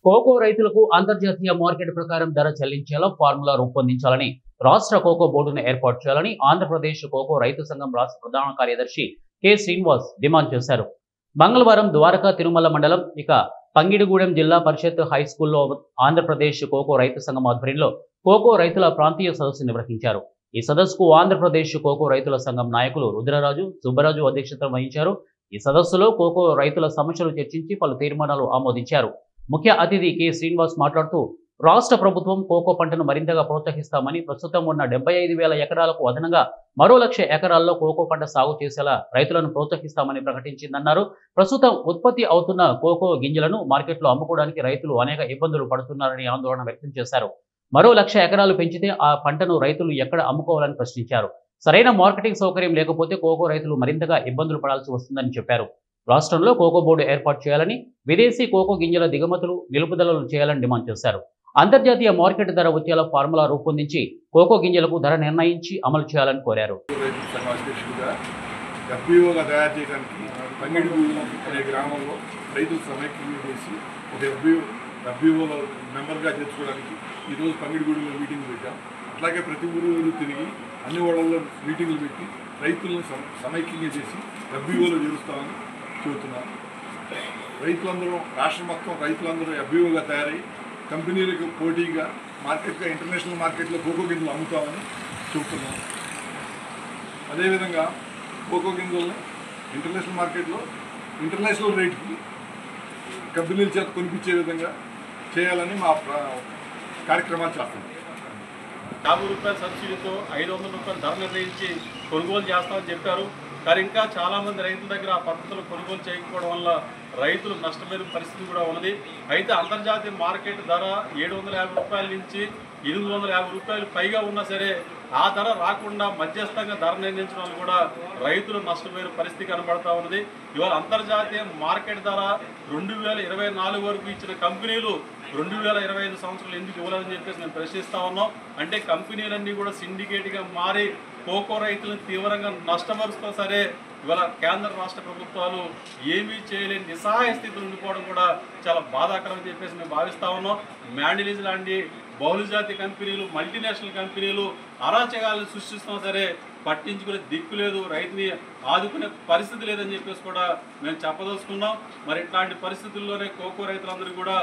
Cocoa రైతులకు అంతర్జాతీయ market ప్రకారం ధర చెల్లించేలా ఫార్ములా రూపొందించాలని రాష్ట్ర కోకో బోర్డును ఏర్పాటు చేయాలని ఆంధ్రప్రదేశ్ కోకో రైతు సంఘం రాష్ట్ర ప్రధాన కార్యదర్శి కె శ్రీనివాస్ డిమాండ్ చేశారు. మంగళవారం ద్వారకా తిరుమల మండలం పంగిడిగూడెం జిల్లా పరిషత్ హై స్కూల్లో ఆంధ్రప్రదేశ్ కోకో రైతు సంఘం ఆధ్వర్యంలో కోకో రైతుల ప్రాంతీయ సదస్సు నిర్వహించారు. ఈ సదస్సుకు ఆంధ్రప్రదేశ్ కోకో రైతుల సంఘం నాయకులు రుద్రరాజు, సుబ్బరాజు అధ్యక్షత వహించారు. ఈ సదస్సులో కోకో రైతుల సమస్యలు చర్చించి పలు తీర్మానాలు ఆమోదించారు. ముఖ్య అతిథి కె శ్రీనివాస్ మాట్లాడుతూ రాష్ట్ర ప్రభుత్వం కోకో పంటను మరింతగా ప్రోత్సహిస్తామని, ప్రస్తుతం ఉన్న 75,000 ఎకరాలకు అదనంగా మరో 1,00,000 ఎకరాల్లో కోకో పంట సాగు చేసేలా రైతులను ప్రోత్సహిస్తామని ప్రకటించిందన్నారు. ప్రస్తుతం ఉత్పత్తి అవుతున్న కోకో గింజలను మార్కెట్లో అమ్ముకోవడానికి రైతులు అనేక ఇబ్బందులు పడుతున్నారని ఆందోళన వ్యక్తం చేశారు. మరో 1,00,000 ఎకరాలు పెంచితే ఆ పంటను రైతులు ఎక్కడ అమ్ముకోవాలని ప్రశ్నించారు. సరైన మార్కెటింగ్ సౌకర్యం లేకపోతే కోకో రైతులు మరింతగా ఇబ్బందులు పడాల్సి వస్తుందని చెప్పారు. రాష్ట్రంలో కోకో బోర్డు ఏర్పాటు చేయాలని, విదేశీ కోకో గింజల దిగుమతులు నిలుపుదలలు చేయాలని డిమాండ్ చేశారు. అంతర్జాతీయ మార్కెట్ ధర వచ్చేలా ఫార్ములా రూపొందించి కోకో గింజలకు ధర నిర్ణయించి అమలు చేయాలని కోరారు. ఈరోజు పంగిడిగూడెంలో మీటింగ్ పెట్టాం. అట్లాగే ప్రతి ఊరు తిరిగి అన్ని వాళ్ళల్లో మీటింగ్లు పెట్టి రైతులను సమైక్యంగా చేసి ఎఫ్బీఓలో చేరుస్తామని చెబుతున్నాం. రైతులందరూ రాష్ట్రం మొత్తం రైతులందరూ ఎఫ్బీఓగా తయారై కంపెనీలకు పోటీగా మార్కెట్గా ఇంటర్నేషనల్ మార్కెట్లో కోకో గింజలు అమ్ముతామని చెబుతున్నాం. అదేవిధంగా కోకో గింజలను ఇంటర్నేషనల్ మార్కెట్లో ఇంటర్నేషనల్ రేటుకి కంపెనీల చేత కొనిపించే విధంగా చేయాలని మా కార్యక్రమాలు చేస్తాం. 50 రూపాయల సబ్సిడీతో 500 రూపాయలు ధర నిర్ణయించి కొనుగోలు చేస్తామని చెప్పారు. కానీ ఇంకా చాలామంది రైతుల దగ్గర ఆ పద్ధతులు కొనుగోలు చేయకపోవడం వల్ల రైతులు నష్టపోయిన పరిస్థితి కూడా ఉన్నది. అయితే అంతర్జాతీయ మార్కెట్ ధర 750 రూపాయల నుంచి 850 రూపాయలు పైగా ఉన్నా సరే ఆ ధర రాకుండా మధ్యస్థంగా ధర నిర్ణయించడం వల్ల కూడా రైతులు నష్టపోయిన పరిస్థితి కనబడతా ఉన్నది. ఇవాళ అంతర్జాతీయ మార్కెట్ ధర 2024 వరకు ఇచ్చిన కంపెనీలు 2025 సంవత్సరాలు ఎందుకు ఇవ్వాలని చెప్పేసి మేము ప్రశ్నిస్తా ఉన్నాం. అంటే కంపెనీలన్నీ కూడా సిండికేట్గా మారి కోకో రైతులను తీవ్రంగా నష్టపరుస్తూ సరే ఇవాళ కేంద్ర రాష్ట్ర ప్రభుత్వాలు ఏమీ చేయలేని నిస్సహాయ స్థితిలో ఉండిపోవడం కూడా చాలా బాధాకరం అని చెప్పేసి మేము భావిస్తా ఉన్నాం. మ్యాండిలీజ్ లాంటి బహుళజాతి కంపెనీలు, మల్టీనేషనల్ కంపెనీలు అరాచకాలను సృష్టిస్తున్నా సరే పట్టించుకునే దిక్కు లేదు, రైతుని ఆదుకునే పరిస్థితి లేదని చెప్పేసి కూడా మేము చెప్పదలుచుకున్నాం. మరి ఇట్లాంటి పరిస్థితుల్లోనే కోకో రైతులందరూ కూడా